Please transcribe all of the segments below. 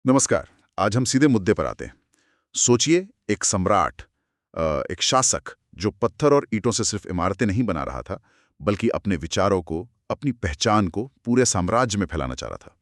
नमस्कार। आज हम सीधे मुद्दे पर आते हैं। सोचिए, एक सम्राट, एक शासक जो पत्थर और ईंटों से सिर्फ इमारतें नहीं बना रहा था, बल्कि अपने विचारों को, अपनी पहचान को पूरे साम्राज्य में फैलाना चाह रहा था।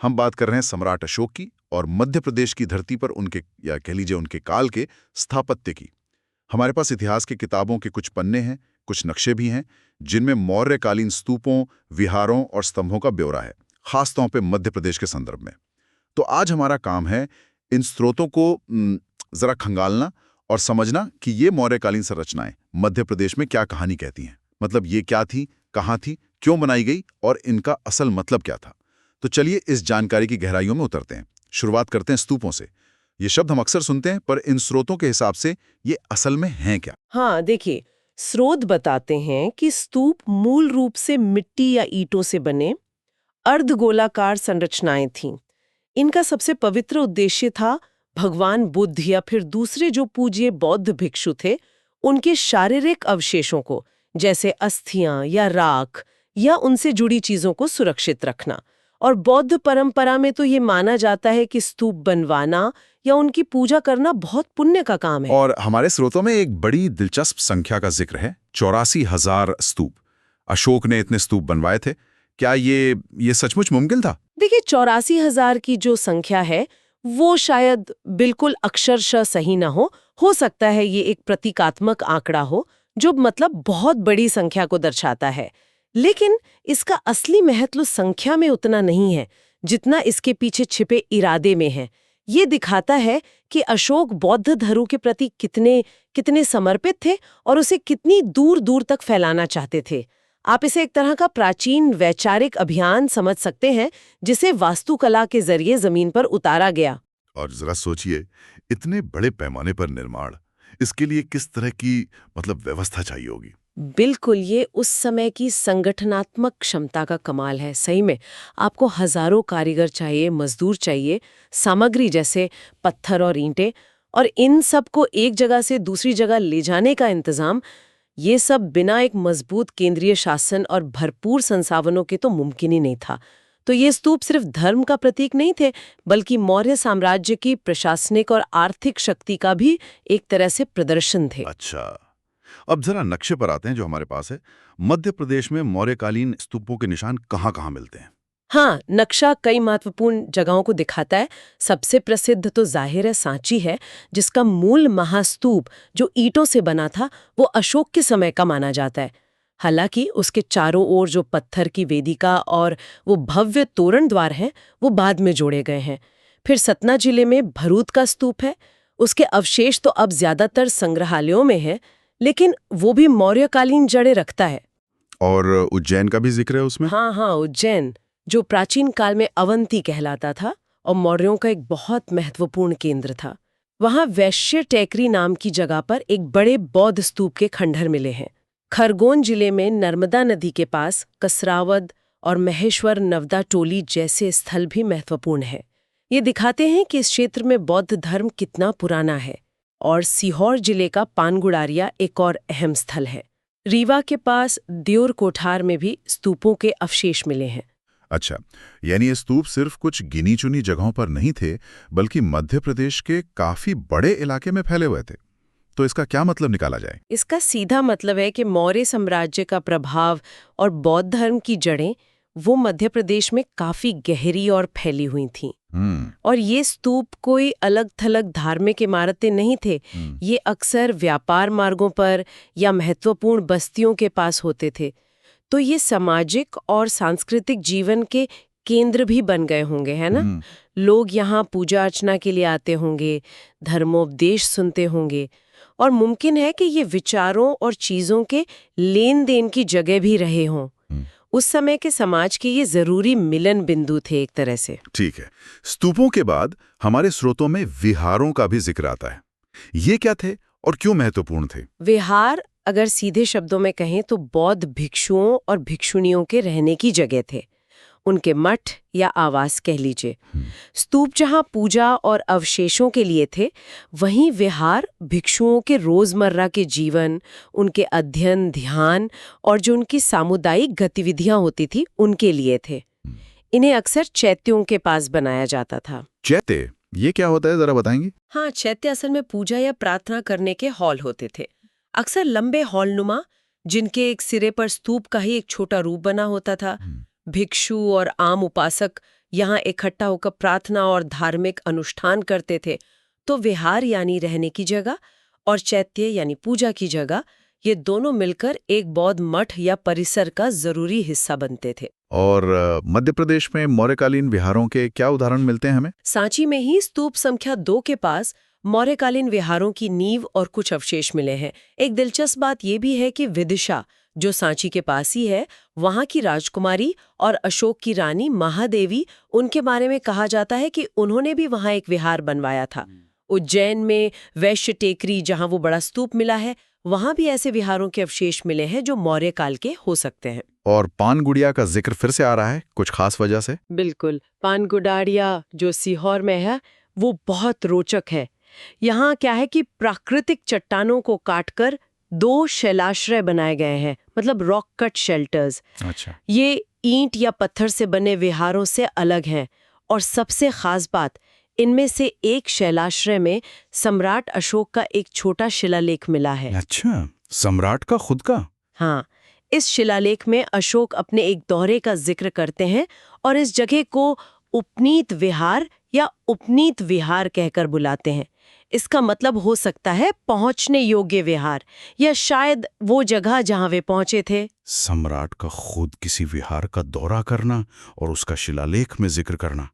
हम बात कर रहे हैं सम्राट अशोक की और मध्य प्रदेश की धरती पर उनके, या कह लीजिए उनके काल के स्थापत्य की। हमारे पास इतिहास की किताबों के कुछ पन्ने हैं, कुछ नक्शे भी हैं, जिनमें मौर्यकालीन स्तूपों, विहारों और स्तंभों का ब्यौरा है, खासतौर पे मध्य प्रदेश के संदर्भ में। तो आज हमारा काम है इन स्रोतों को जरा खंगालना और समझना कि ये मौर्यकालीन संरचनाएं मध्य प्रदेश में क्या कहानी कहती हैं। मतलब ये क्या थी, कहाँ थी, क्यों बनाई गई और इनका असल मतलब क्या था। तो चलिए इस जानकारी की गहराइयों में उतरते हैं। शुरुआत करते हैं स्तूपों से। ये शब्द हम अक्सर सुनते हैं, पर इन स्रोतों के हिसाब से ये असल में हैं क्या? हाँ, देखिए, स्रोत बताते हैं कि स्तूप मूल रूप से मिट्टी या ईंटों से बने अर्धगोलाकार संरचनाएं थीं। इनका सबसे पवित्र उद्देश्य था भगवान बुद्ध या फिर दूसरे जो पूज्य बौद्ध भिक्षु थे, उनके शारीरिक अवशेषों को, जैसे अस्थियां या राख या उनसे जुड़ी चीजों को सुरक्षित रखना। और बौद्ध परंपरा में तो ये माना जाता है कि स्तूप बनवाना या उनकी पूजा करना बहुत पुण्य का काम है। और हमारे स्रोतों में एक बड़ी दिलचस्प संख्या का जिक्र है, 84,000 स्तूप। अशोक ने इतने स्तूप बनवाए थे। क्या ये सचमुच मुमकिन था? देखिए, 84,000 की जो संख्या है वो शायद बिल्कुल अक्षरशः सही ना हो सकता है ये एक प्रतीकात्मक आंकड़ा हो जो मतलब बहुत बड़ी संख्या को दर्शाता है। लेकिन इसका असली महत्व संख्या में उतना नहीं है जितना इसके पीछे छिपे इरादे में है। ये दिखाता है कि अशोक बौद्ध धर्म के प्रति कितने कितने समर्पित थे और उसे कितनी दूर दूर तक फैलाना चाहते थे। आप इसे एक तरह का प्राचीन वैचारिक अभियान समझ सकते हैं जिसे वास्तुकला के जरिए जमीन पर उतारा गया। और जरा सोचिए, इतने बड़े पैमाने पर निर्माण, इसके लिए किस तरह की व्यवस्था चाहिए होगी? बिल्कुल, ये उस समय की संगठनात्मक क्षमता का कमाल है। सही में आपको हजारों कारीगर चाहिए, मजदूर चाहिए, सामग्री जैसे पत्थर और ईंटें, और इन सब को एक जगह से दूसरी जगह ले जाने का इंतजाम। ये सब बिना एक मजबूत केंद्रीय शासन और भरपूर संसाधनों के तो मुमकिन ही नहीं था। तो ये स्तूप सिर्फ धर्म का प्रतीक नहीं थे, बल्कि मौर्य साम्राज्य की प्रशासनिक और आर्थिक शक्ति का भी एक तरह से प्रदर्शन थे। अच्छा, अब जरा नक्शे पर आते हैं जो हमारे पास है। मध्य प्रदेश में मौर्यकालीन स्तूपों के निशान कहाँ-कहाँ मिलते हैं? हाँ, नक्शा कई महत्वपूर्ण जगहों को दिखाता है। सबसे प्रसिद्ध तो जाहिर है सांची है, जिसका मूल महास्तूप जो ईंटों से बना था वो अशोक के समय का माना जाता है। हालांकि उसके चारों ओर जो पत्थर की वेदिका और वो भव्य तोरण द्वार हैं वो बाद में जोड़े गए हैं। फिर सतना जिले में भरूत का स्तूप है। उसके अवशेष तो अब ज्यादातर संग्रहालयों में है, लेकिन वो भी मौर्यकालीन जड़ें रखता है। और उज्जैन का भी जिक्र है उसमें? हाँ हाँ, उज्जैन, जो प्राचीन काल में अवंती कहलाता था और मौर्यों का एक बहुत महत्वपूर्ण केंद्र था। वहाँ वैश्य टेकरी नाम की जगह पर एक बड़े बौद्ध स्तूप के खंडहर मिले हैं। खरगोन जिले में नर्मदा नदी के पास कसरावद और महेश्वर नवदा टोली जैसे स्थल भी महत्वपूर्ण है। ये दिखाते हैं कि इस क्षेत्र में बौद्ध धर्म कितना पुराना है। और सीहोर जिले का पानगुड़ारिया एक और अहम स्थल है। रीवा के पास द्योर कोठार में भी स्तूपों के अवशेष मिले हैं। अच्छा, यानी ये स्तूप सिर्फ कुछ गिनी चुनी जगहों पर नहीं थे, बल्कि मध्य प्रदेश के काफी बड़े इलाके में फैले हुए थे। तो इसका क्या मतलब निकाला जाए? इसका सीधा मतलब है कि मौर्य साम्राज्य का प्रभाव और बौद्ध धर्म की जड़ें वो मध्य प्रदेश में काफी गहरी और फैली हुई थीं। और ये स्तूप कोई अलग-थलग धार्मिक इमारतें नहीं थे। ये अक्सर व्यापार मार्गों पर या महत्वपूर्ण बस्तियों के पास होते थे। तो ये सामाजिक और सांस्कृतिक जीवन के केंद्र भी बन गए होंगे, है ना? लोग यहाँ पूजा अर्चना के लिए आते होंगे, धर्मोपदेश सुनते होंगे, और मुमकिन है कि ये विचारों और चीजों के लेन देन की जगह भी रहे हों। उस समय के समाज के ये जरूरी मिलन बिंदु थे एक तरह से। ठीक है। स्तूपों के बाद हमारे स्रोतों में विहारों का भी जिक्र आता है। ये क्या थे और क्यों महत्वपूर्ण थे? विहार, अगर सीधे शब्दों में कहें तो बौद्ध भिक्षुओं और भिक्षुणियों के रहने की जगह थे, उनके मठ या आवास कह लीजिए। स्तूप जहां पूजा और अवशेषों के लिए थे, वहीं विहार भिक्षुओं के रोजमर्रा के जीवन, उनके अध्ययन, ध्यान और जो उनकी सामुदायिक गतिविधियां होती थी उनके लिए थे। इन्हें अक्सर चैत्यों के पास बनाया जाता था। चैत्य, ये क्या होता है, जरा बताएंगे? हाँ, चैत्य असल में पूजा या प्रार्थना करने के हॉल होते थे। अक्सर लंबे हॉलनुमा, जिनके एक सिरे पर स्तूप का ही एक छोटा रूप बना होता था। भिक्षु और आम उपासक यहाँ इकट्ठा होकर प्रार्थना और धार्मिक अनुष्ठान करते थे। तो विहार यानी रहने की जगह और चैत्य यानी पूजा की जगह, ये दोनों मिलकर एक बौद्ध मठ या परिसर का जरूरी हिस्सा बनते थे। और मध्य प्रदेश में मौर्यकालीन विहारों के क्या उदाहरण मिलते हैं हमें? सांची में ही स्तूप संख्या 2 के पास मौर्यकालीन विहारों की नींव और कुछ अवशेष मिले हैं। एक दिलचस्प बात यह भी है कि विदिशा, जो सांची के पास ही है, वहां की राजकुमारी और अशोक की रानी महादेवी, उनके बारे में कहा जाता है कि उन्होंने भी वहां एक विहार बनवाया था। उज्जैन में वैश्य टेकरी, जहां वो बड़ा स्तूप मिला है, वहां भी ऐसे विहारों के अवशेष मिले हैं जो मौर्य काल के हो सकते हैं। और पानगुड़िया का जिक्र फिर से आ रहा है, कुछ खास वजह से? बिल्कुल, पानगुड़ाड़िया जो सीहोर में है, वो बहुत रोचक है। यहाँ क्या है कि प्राकृतिक चट्टानों को काटकर 2 शैलाश्रय बनाए गए हैं, मतलब रॉक कट शेल्टर्स। अच्छा। ये ईंट या पत्थर से बने विहारों से अलग हैं। और सबसे खास बात, इनमें से एक शैलाश्रय में सम्राट अशोक का एक छोटा शिलालेख मिला है। अच्छा, सम्राट का खुद का? हाँ, इस शिलालेख में अशोक अपने एक दौरे का जिक्र करते हैं और इस जगह को उपनीत विहार या उपनीत विहार कहकर बुलाते हैं। इसका मतलब हो सकता है पहुंचने योग्य विहार, या शायद वो जगह जहां वे पहुंचे थे। सम्राट का खुद किसी विहार का दौरा करना और उसका शिलालेख में जिक्र करना,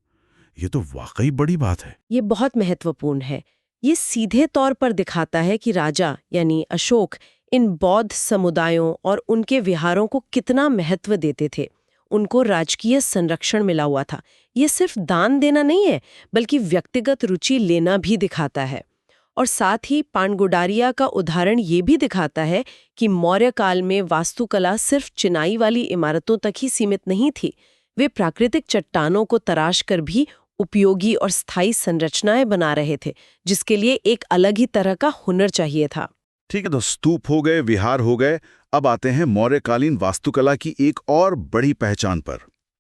ये तो वाकई बड़ी बात है। ये बहुत महत्वपूर्ण है। ये सीधे तौर पर दिखाता है कि राजा यानी अशोक इन बौद्ध समुदायों और उनके विहारों को कितना महत्व देते थे। उनको राजकीय संरक्षण मिला हुआ था। ये सिर्फ दान देना नहीं है, बल्कि व्यक्तिगत रुचि लेना भी दिखाता है। और साथ ही पानगुड़ारिया का उदाहरण ये भी दिखाता है कि मौर्य काल में वास्तुकला सिर्फ चिनाई वाली इमारतों तक ही सीमित नहीं थी। वे प्राकृतिक चट्टानों को तराश कर भी उपयोगी और स्थायी संरचनाएं बना रहे थे, जिसके लिए एक अलग ही तरह का हुनर चाहिए था। ठीक है, तो स्तूप हो गए, विहार हो गए, अब आते हैं मौर्यकालीन वास्तुकला की एक और बड़ी पहचान पर,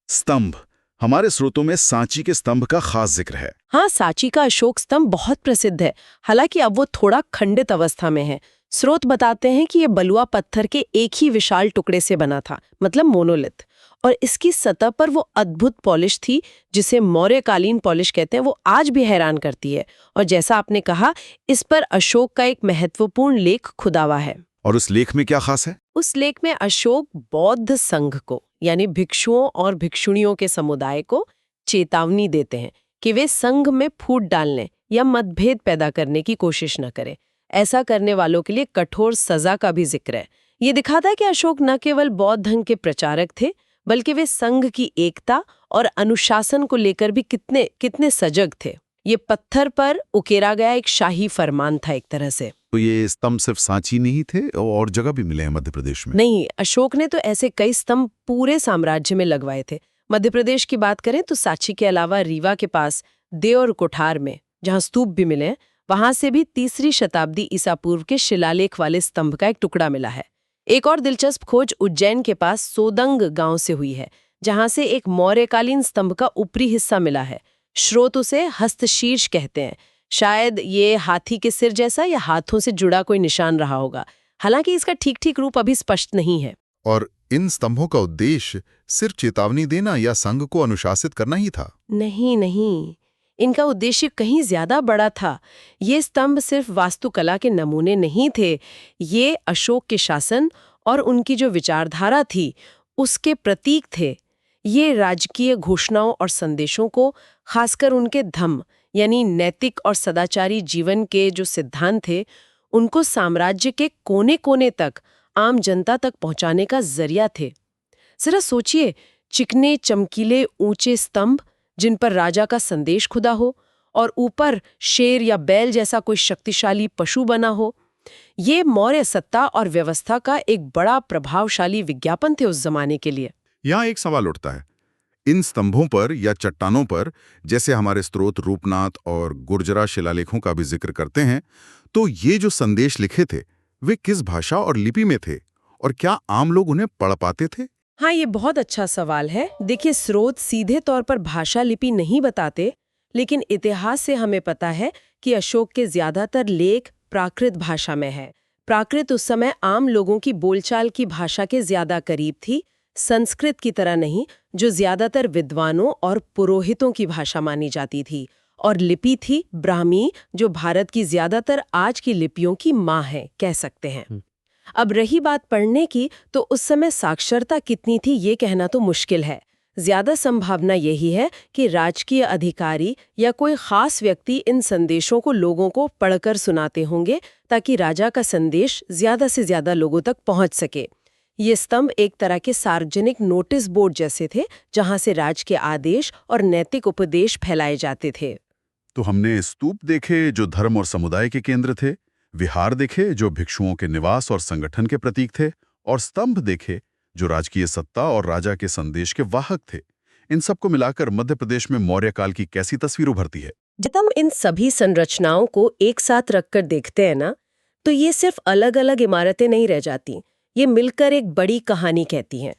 स्तंभ। हमारे स्रोतों में सांची के स्तंभ का खास जिक्र है। हाँ, सांची का अशोक स्तंभ बहुत प्रसिद्ध है, हालांकि अब वो थोड़ा खंडित अवस्था में है। स्रोत बताते हैं कि ये बलुआ पत्थर के एक ही विशाल टुकड़े से बना था, मतलब मोनोलिथ, और इसकी सतह पर वो अद्भुत पॉलिश थी जिसे मौर्यकालीन पॉलिश कहते हैं। वो आज भी हैरान करती है। और जैसा आपने कहा, इस पर अशोक का एक महत्वपूर्ण लेख खुदा हुआ है। और उस लेख में क्या खास है? उस लेख में अशोक बौद्ध संघ को, यानी भिक्षुओं और भिक्षुणियों के समुदाय को चेतावनी देते हैं कि वे संघ में फूट डालने या मतभेद पैदा करने की कोशिश न करें। ऐसा करने वालों के लिए कठोर सजा का भी जिक्र है। ये दिखाता है कि अशोक न केवल बौद्ध धर्म के प्रचारक थे, बल्कि वे संघ की एकता और अनुशासन को लेकर भी कितने सजग थे। ये पत्थर पर उकेरा गया एक शाही फरमान था एक तरह से। तो ये स्तंभ सिर्फ सांची नहीं थे, और जगह भी मिले हैं मध्य प्रदेश में? नहीं, अशोक ने तो ऐसे कई स्तंभ पूरे साम्राज्य में लगवाए थे। मध्य प्रदेश की बात करें तो सांची के अलावा रीवा के पास देवर कोठार में, जहां स्तूप भी मिले, वहां से भी 3री शताब्दी ईसा पूर्व के शिलालेख वाले स्तंभ का एक टुकड़ा मिला है। एक और दिलचस्प खोज उज्जैन के पास सोदंग गांव से हुई है, जहां से एक मौर्यकालीन स्तंभ का ऊपरी हिस्सा मिला है। स्रोत उसे हस्तशीर्ष कहते हैं। शायद ये हाथी के सिर जैसा या हाथों से जुड़ा कोई निशान रहा होगा। हालांकि इसका ठीक रूप अभी स्पष्ट नहीं है। और इन स्तंभों का उद्देश्य सिर्फ चेतावनी देना या संघ को अनुशासित करना ही था? नहीं, इनका उद्देश्य कहीं ज्यादा बड़ा था। ये स्तंभ सिर्फ वास्तुकला के नमूने नहीं थे, ये अशोक के शासन और उनकी जो विचारधारा थी उसके प्रतीक थे। ये राजकीय घोषणाओं और संदेशों को, खासकर उनके धम्म यानी नैतिक और सदाचारी जीवन के जो सिद्धांत थे, उनको साम्राज्य के कोने-कोने तक, आम जनता तक पहुंचाने का जरिया थे। जरा सोचिए, चिकने चमकीले ऊंचे स्तंभ जिन पर राजा का संदेश खुदा हो, और ऊपर शेर या बैल जैसा कोई शक्तिशाली पशु बना हो। ये मौर्य सत्ता और व्यवस्था का एक बड़ा प्रभावशाली विज्ञापन थे उस जमाने के लिए। यहाँ एक सवाल उठता है, इन स्तंभों पर या चट्टानों पर, जैसे हमारे स्रोत रूपनाथ और गुर्जरा शिलालेखों का भी जिक्र करते हैं, तो ये जो संदेश लिखे थे वे किस भाषा और लिपि में थे, और क्या आम लोग उन्हें पढ़ पाते थे? हाँ, ये बहुत अच्छा सवाल है। देखिए, स्रोत सीधे तौर पर भाषा लिपि नहीं बताते, लेकिन इतिहास से हमें पता है कि अशोक के ज्यादातर लेख प्राकृत भाषा में है। प्राकृत उस समय आम लोगों की बोलचाल की भाषा के ज्यादा करीब थी, संस्कृत की तरह नहीं, जो ज्यादातर विद्वानों और पुरोहितों की भाषा मानी जाती थी। और लिपि थी ब्राह्मी, जो भारत की ज्यादातर आज की लिपियों की माँ है, कह सकते हैं। अब रही बात पढ़ने की, तो उस समय साक्षरता कितनी थी ये कहना तो मुश्किल है। ज्यादा संभावना यही है कि राजकीय अधिकारी या कोई खास व्यक्ति इन संदेशों को लोगों को पढ़कर सुनाते होंगे, ताकि राजा का संदेश ज्यादा से ज्यादा लोगों तक पहुंच सके। ये स्तंभ एक तरह के सार्वजनिक नोटिस बोर्ड जैसे थे, जहां से राज के आदेश और नैतिक उपदेश फैलाए जाते थे। तो हमने स्तूप देखे जो धर्म और समुदाय के केंद्र थे, विहार देखे जो भिक्षुओं के निवास और संगठन के प्रतीक थे, और स्तंभ देखे जो राजकीय सत्ता और राजा के संदेश के वाहक थे। इन सबको मिलाकर मध्य प्रदेश में मौर्य काल की कैसी तस्वीर उभरती है? जब हम इन सभी संरचनाओं को एक साथ रखकर देखते हैं ना, तो ये सिर्फ अलग अलग इमारतें नहीं रह जाती, ये मिलकर एक बड़ी कहानी कहती हैं।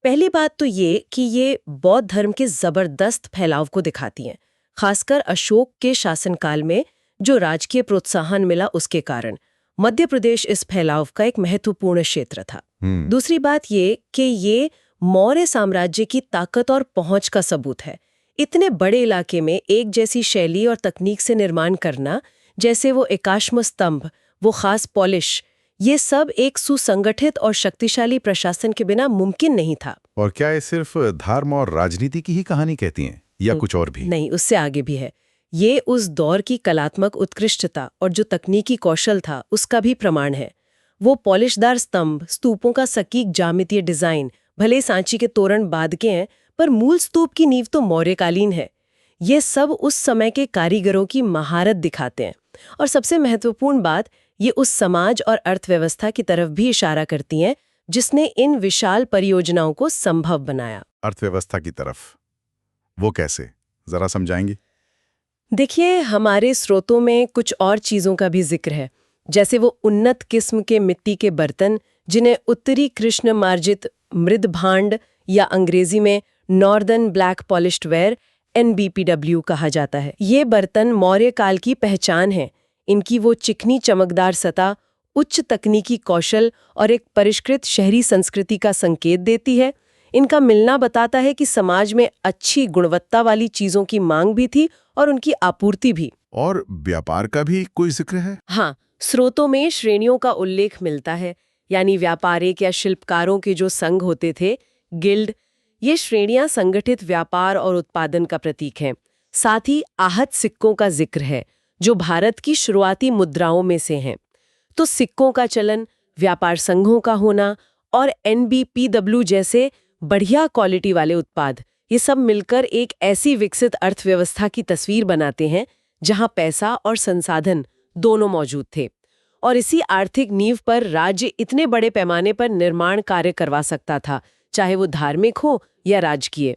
पहली बात तो ये कि ये बौद्ध धर्म के जबरदस्त फैलाव को दिखाती हैं, खासकर अशोक के शासनकाल में जो राजकीय प्रोत्साहन मिला उसके कारण। मध्य प्रदेश इस फैलाव का एक महत्वपूर्ण क्षेत्र था। दूसरी बात ये कि ये मौर्य साम्राज्य की ताकत और पहुंच का सबूत है। इतने बड़े इलाके में एक जैसी शैली और तकनीक से निर्माण करना, जैसे वो एकाश्म स्तंभ, वो खास पॉलिश, ये सब एक सुसंगठित और शक्तिशाली प्रशासन के बिना मुमकिन नहीं था। और क्या ये सिर्फ धर्म और राजनीति की ही कहानी कहती हैं या कुछ और भी? नहीं, उससे आगे भी है। ये उस दौर की कलात्मक उत्कृष्टता और जो तकनीकी कौशल था उसका भी प्रमाण है। वो पॉलिशदार स्तंभ, स्तूपों का सटीक ज्यामितीय डिजाइन, भले सांची के तोरण बाद के हैं, पर मूल स्तूप की नींव तो मौर्यकालीन है। ये सब उस समय के कारीगरों की महारत दिखाते हैं। और सबसे महत्वपूर्ण बात, ये उस समाज और अर्थव्यवस्था की तरफ भी इशारा करती हैं जिसने इन विशाल परियोजनाओं को संभव बनाया। अर्थव्यवस्था की तरफ? वो कैसे, जरा समझाएंगी? देखिए, हमारे स्रोतों में कुछ और चीजों का भी जिक्र है, जैसे वो उन्नत किस्म के मिट्टी के बर्तन जिन्हें उत्तरी कृष्ण मार्जित मृद भांड या अंग्रेजी में northern black polished where NBPW कहा जाता है। ये बर्तन मौर्य काल की पहचान है। इनकी वो चिकनी चमकदार सतह उच्च तकनीकी कौशल और एक परिष्कृत शहरी संस्कृति का संकेत देती है। इनका मिलना बताता है कि समाज में अच्छी गुणवत्ता वाली चीजों की मांग भी थी और उनकी आपूर्ति भी। और व्यापार का भी कोई जिक्र है? हाँ, स्रोतों में श्रेणियों का उल्लेख मिलता है, यानी व्यापारिक या शिल्पकारों के जो संघ होते थे, गिल्ड, ये श्रेणियां संगठित व्यापार और उत्पादन का प्रतीक हैं। साथ ही आहत सिक्कों का जिक्र है, जो भारत की शुरुआती मुद्राओं में से हैं। तो सिक्कों का चलन, व्यापार संघों का होना और NBPW जैसे बढ़िया क्वालिटी वाले उत्पाद, ये सब मिलकर एक ऐसी विकसित अर्थव्यवस्था की तस्वीर बनाते हैं जहां पैसा और संसाधन दोनों मौजूद थे। और इसी आर्थिक नींव पर राज्य इतने बड़े पैमाने पर निर्माण कार्य करवा सकता था, चाहे वो धार्मिक हो या राजकीय।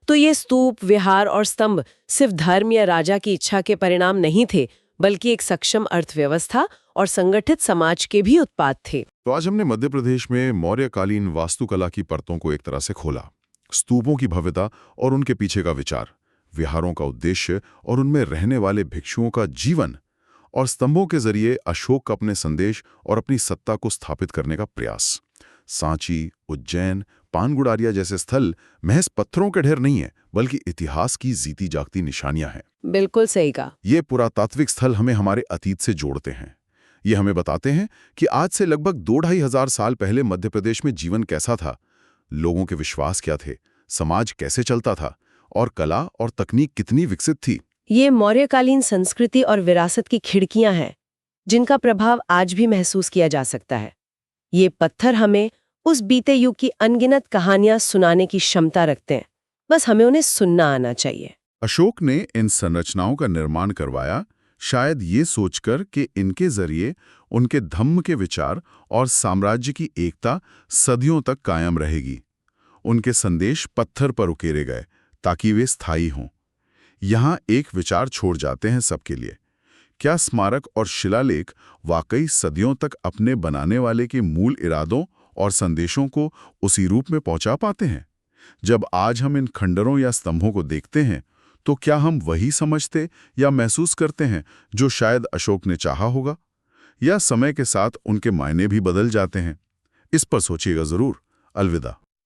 तो ये स्तूप, विहार और स्तंभ सिर्फ धर्म या राजा की इच्छा के परिणाम नहीं थे, बल्कि एक सक्षम अर्थव्यवस्था और संगठित समाज के भी उत्पाद थे। तो आज हमने मध्य प्रदेश में मौर्यकालीन वास्तुकला की परतों को एक तरह से खोला। स्तूपों की भव्यता और उनके पीछे का विचार, विहारों का उद्देश्य और उनमें रहने वाले भिक्षुओं का जीवन, और स्तंभों के जरिए अशोक का अपने संदेश और अपनी सत्ता को स्थापित करने का प्रयास। सांची, उज्जैन, पानगुड़ारिया जैसे स्थल महज पत्थरों के ढेर नहीं है, बल्कि इतिहास की जीती जागती निशानियां हैं। बिल्कुल सही कहा। ये पुरातात्विक स्थल हमें हमारे अतीत से जोड़ते हैं। ये हमें बताते हैं कि आज से लगभग 2-2.5 हजार साल पहले मध्य प्रदेश में जीवन कैसा था, लोगों के विश्वास क्या थे, समाज कैसे चलता था और कला और तकनीक कितनी विकसित थी। ये मौर्यकालीन संस्कृति और विरासत की खिड़कियां हैं, जिनका प्रभाव आज भी महसूस किया जा सकता है। ये पत्थर हमें उस बीते युग की अनगिनत कहानियां सुनाने की क्षमता रखते हैं, बस हमें उन्हें सुनना आना चाहिए। अशोक ने इन संरचनाओं का निर्माण करवाया, शायद ये सोचकर कि इनके जरिए उनके धम्म के विचार और साम्राज्य की एकता सदियों तक कायम रहेगी। उनके संदेश पत्थर पर उकेरे गए ताकि वे स्थायी हों। यहाँ एक विचार छोड़ जाते हैं सबके लिए, क्या स्मारक और शिलालेख वाकई सदियों तक अपने बनाने वाले के मूल इरादों और संदेशों को उसी रूप में पहुंचा पाते हैं? जब आज हम इन खंडरों या स्तंभों को देखते हैं, तो क्या हम वही समझते या महसूस करते हैं जो शायद अशोक ने चाहा होगा? या समय के साथ उनके मायने भी बदल जाते हैं? इस पर सोचिएगा जरूर। अलविदा।